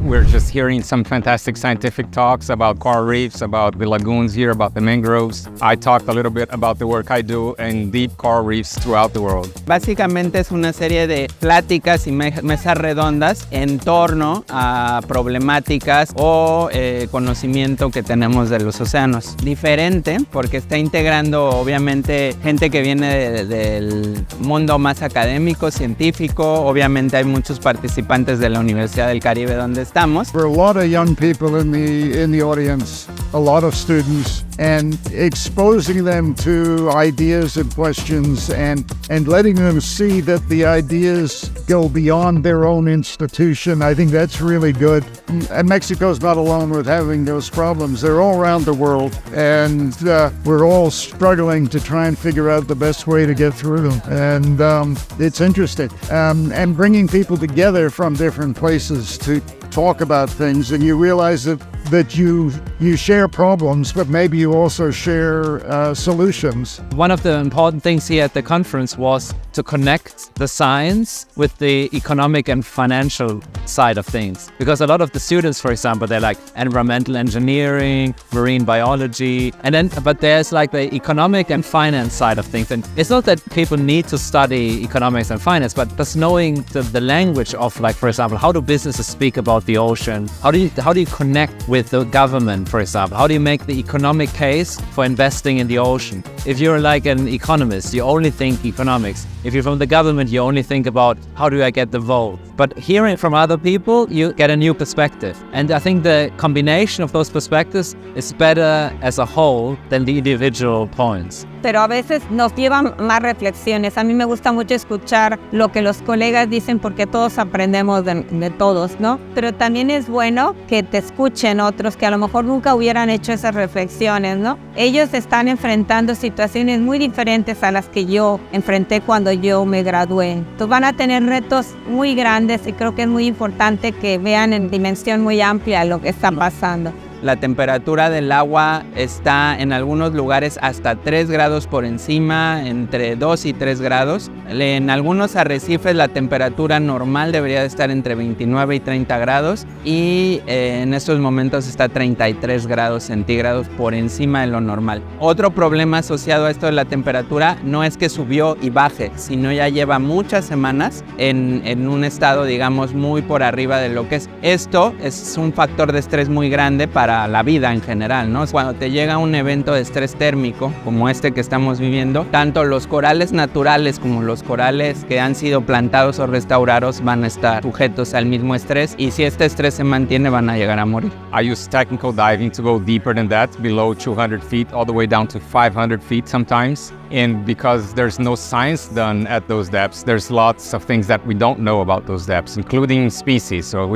We're just hearing some fantastic scientific talks about coral reefs, about the lagoons here, about the mangroves. I talked a little bit about the work I do in deep coral reefs throughout the world. Básicamente es una serie de pláticas y mesas redondas en torno a problemáticas o conocimiento que tenemos de los océanos. Diferente porque está integrando obviamente gente que viene del mundo más académico, científico. Obviamente hay muchos participantes de la Universidad del Caribe donde estamos. There are a lot of young people in the audience, a lot of students, and exposing them to ideas and questions and letting them see that the ideas go beyond their own institution. I think that's really good. And Mexico's not alone with having those problems. They're all around the world, and we're all struggling to try and figure out the best way to get through them. And it's interesting. And bringing people together from different places to talk about things, and you realize that you share problems, but maybe you also share solutions. One of the important things here at the conference was to connect the science with the economic and financial side of things. Because a lot of the students, for example, they're like environmental engineering, marine biology, but there's like the economic and finance side of things. And it's not that people need to study economics and finance, but just knowing the language of, like, for example, how do businesses speak about the ocean? How do you connect with the government, for example? How do you make the economic case for investing in the ocean? If you're like an economist, you only think economics. If you're from the government, you only think about how do I get the vote. But hearing from other people, you get a new perspective. And I think the combination of those perspectives is better as a whole than the individual points. Pero a veces nos llevan más reflexiones. A mí me gusta mucho escuchar lo que los colegas dicen porque todos aprendemos de todos, ¿no? Pero también es bueno que te escuchen otros que a lo mejor nunca hubieran hecho esas reflexiones, ¿no? Ellos están enfrentando situaciones muy diferentes a las que yo enfrenté cuando yo me gradué. Entonces van a tener retos muy grandes y creo que es muy importante que vean en dimensión muy amplia lo que está pasando. La temperatura del agua está en algunos lugares hasta 3 grados por encima, entre 2 y 3 grados. En algunos arrecifes la temperatura normal debería de estar entre 29 y 30 grados y en estos momentos está 33 grados centígrados por encima de lo normal. Otro problema asociado a esto de la temperatura no es que subió y baje, sino ya lleva muchas semanas en un estado, digamos, muy por arriba de lo que es. Esto es un factor de estrés muy grande para la vida en general, ¿no? Cuando te llega un evento de estrés térmico como este que estamos viviendo, tanto los corales naturales como los corales que han sido plantados o restaurados van a estar sujetos al mismo estrés, y si este estrés se mantiene van a llegar a morir. I use technical diving to go deeper than that, below 200 feet, all the way down to 500 feet sometimes. And because there's no science done at those depths, there's lots of things that we don't know about those depths, including species. So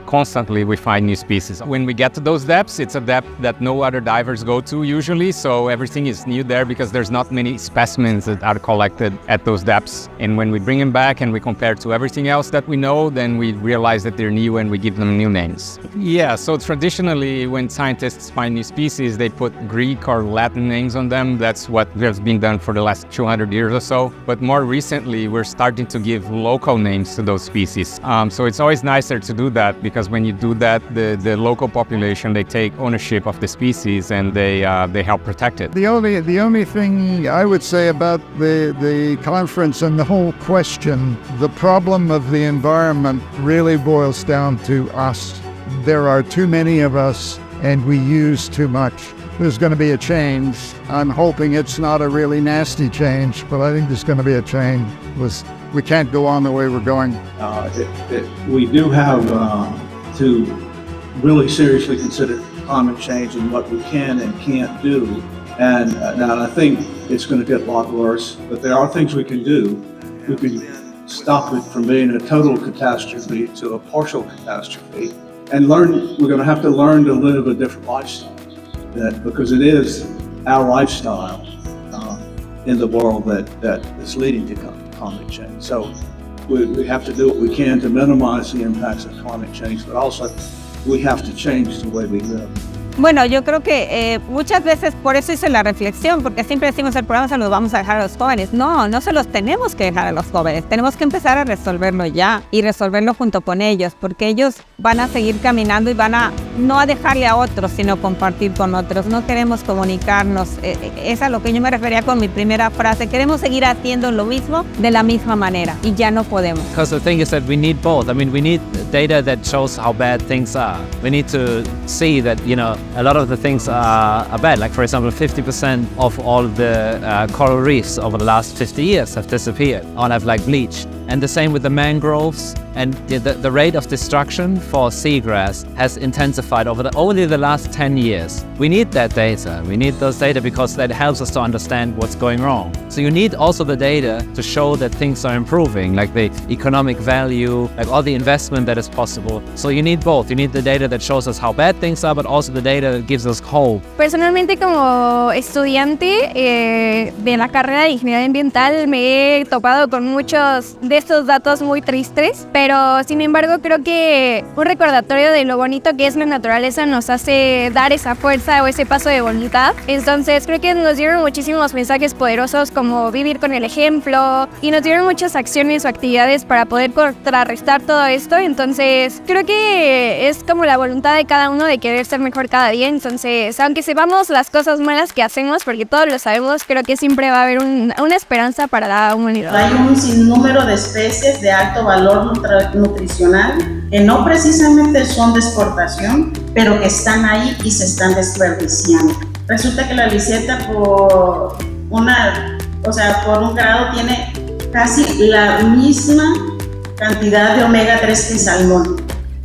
constantly we find new species. When we get to those depths, it's a depth that no other divers go to usually. So everything is new there because there's not many specimens that are collected at those depths. And when we bring them back and we compare to everything else that we know, then we realize that they're new and we give them new names. Yeah, so traditionally when scientists find new species, they put Greek or Latin names on them. That's what has been done for the last 200 years or so. But more recently, we're starting to give local names to those species. So it's always nicer to do that because when you do that, the local population, they take ownership of the species and they help protect it. The only thing I would say about the conference and the whole question, the problem of the environment really boils down to us. There are too many of us and we use too much. There's going to be a change. I'm hoping it's not a really nasty change, but I think there's going to be a change. We can't go on the way we're going. We do have to really seriously consider climate change and what we can and can't do. And now I think it's going to get a lot worse, but there are things we can do. We can stop it from being a total catastrophe to a partial catastrophe, and we're going to have to learn to live a different lifestyle. Because it is our lifestyle in the world that is leading to climate change. So we have to do what we can to minimize the impacts of climate change, but also we have to change the way we live. Bueno, yo creo que muchas veces por eso hice la reflexión, porque siempre decimos el programa se los vamos a dejar a los jóvenes. No, no se los tenemos que dejar a los jóvenes. Tenemos que empezar a resolverlo ya y resolverlo junto con ellos, porque ellos van a seguir caminando y van a no a dejarle a otros, sino compartir con otros. No queremos comunicarnos. Es a lo que yo me refería con mi primera frase. Queremos seguir haciendo lo mismo de la misma manera y ya no podemos. Because the thing is that we need both. I mean, we need data that shows how bad things are. We need to see that, you know, a lot of the things are bad. Like, for example, 50% of all the coral reefs over the last 50 years have disappeared or have like bleached. And the same with the mangroves. And the rate of destruction for seagrass has intensified over only the last 10 years. We need that data. We need those data because that helps us to understand what's going wrong. So you need also the data to show that things are improving, like the economic value, like all the investment that is possible. So you need both. You need the data that shows us how bad things are, but also the data that gives us hope. Personalmente, como estudiante de la carrera de Ingeniería Ambiental, me he topado con muchos de estos datos muy tristes, pero sin embargo creo que un recordatorio de lo bonito que es la naturaleza nos hace dar esa fuerza o ese paso de voluntad. Entonces creo que nos dieron muchísimos mensajes poderosos como vivir con el ejemplo y nos dieron muchas acciones o actividades para poder contrarrestar todo esto. Entonces creo que es como la voluntad de cada uno de querer ser mejor cada día. Entonces aunque sepamos las cosas malas que hacemos, porque todos lo sabemos, creo que siempre va a haber una esperanza para la humanidad. Hay un sinnúmero de especies de alto valor nutricional que no precisamente son de exportación, pero que están ahí y se están desperdiciando. Resulta que la liseta por un grado tiene casi la misma cantidad de omega 3 que el salmón,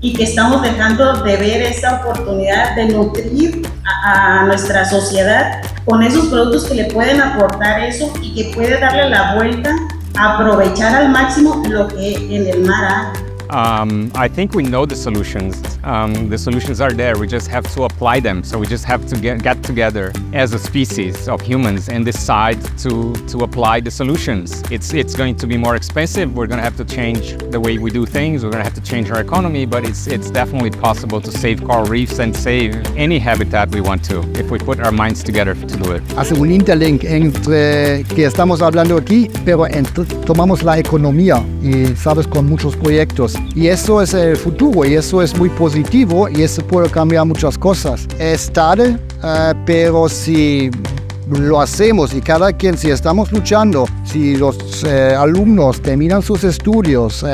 y que estamos dejando de ver esta oportunidad de nutrir a nuestra sociedad con esos productos que le pueden aportar eso y que puede darle la vuelta, aprovechar al máximo lo que en el mar hay. I think we know the solutions. The solutions are there. We just have to apply them. So we just have to get together as a species of humans and decide to apply the solutions. It's going to be more expensive. We're going to have to change the way we do things. We're going to have to change our economy, but it's definitely possible to save coral reefs and save any habitat we want to if we put our minds together to do it. Hace un interlink entre que estamos hablando aquí, pero tomamos la economía y, sabes, con muchos proyectos. Y eso es el futuro y eso es muy positivo y eso puede cambiar muchas cosas. Es tarde, pero si lo hacemos y cada quien, si estamos luchando, si los alumnos terminan sus estudios,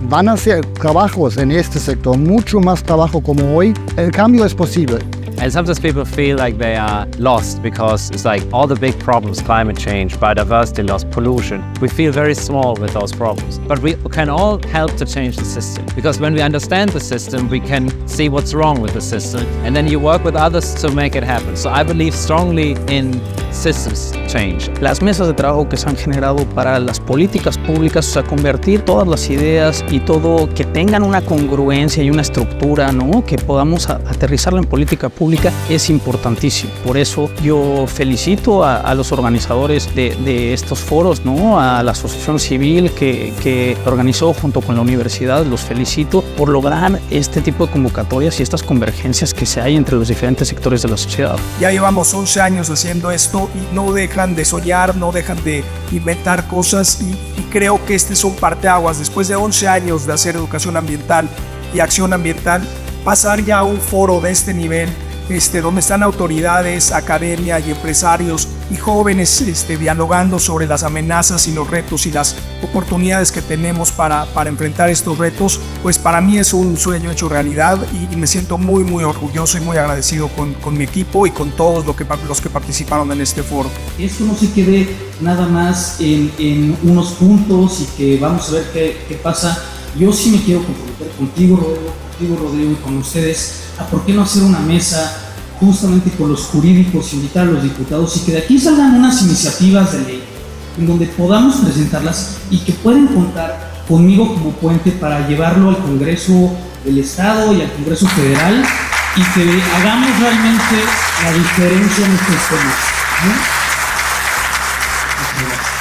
van a hacer trabajos en este sector, mucho más trabajo como hoy, el cambio es posible. And sometimes people feel like they are lost because it's like all the big problems, climate change, biodiversity loss, pollution, we feel very small with those problems. But we can all help to change the system, because when we understand the system, we can see what's wrong with the system, and then you work with others to make it happen. So I believe strongly in systems change. Las mesas de trabajo que se han generado para las políticas públicas, o sea, convertir todas las ideas y todo, que tengan una congruencia y una estructura, ¿no? Que podamos aterrizarla en política pública, es importantísimo. Por eso yo felicito a los organizadores de estos foros, ¿no? A la asociación civil que organizó junto con la universidad. Los felicito por lograr este tipo de convocatorias y estas convergencias que se hay entre los diferentes sectores de la sociedad. Ya llevamos 11 años haciendo esto y no dejan de soñar, no dejan de inventar cosas, y creo que este es un parteaguas. Después de 11 años de hacer educación ambiental y acción ambiental, pasar ya a un foro de este nivel, donde están autoridades, academia y empresarios y jóvenes dialogando sobre las amenazas y los retos y las oportunidades que tenemos para enfrentar estos retos, pues para mí es un sueño hecho realidad, y me siento muy muy orgulloso y muy agradecido con mi equipo y con todos los que participaron en este foro. Esto no se quede nada más en unos puntos y que vamos a ver qué pasa. Yo sí me quiero comprometer contigo, Rodrigo, y con ustedes, a por qué no hacer una mesa justamente con los jurídicos, invitar a los diputados y que de aquí salgan unas iniciativas de ley en donde podamos presentarlas y que pueden contar conmigo como puente para llevarlo al Congreso del Estado y al Congreso Federal, y que hagamos realmente la diferencia en estos temas, ¿no? Muchas gracias.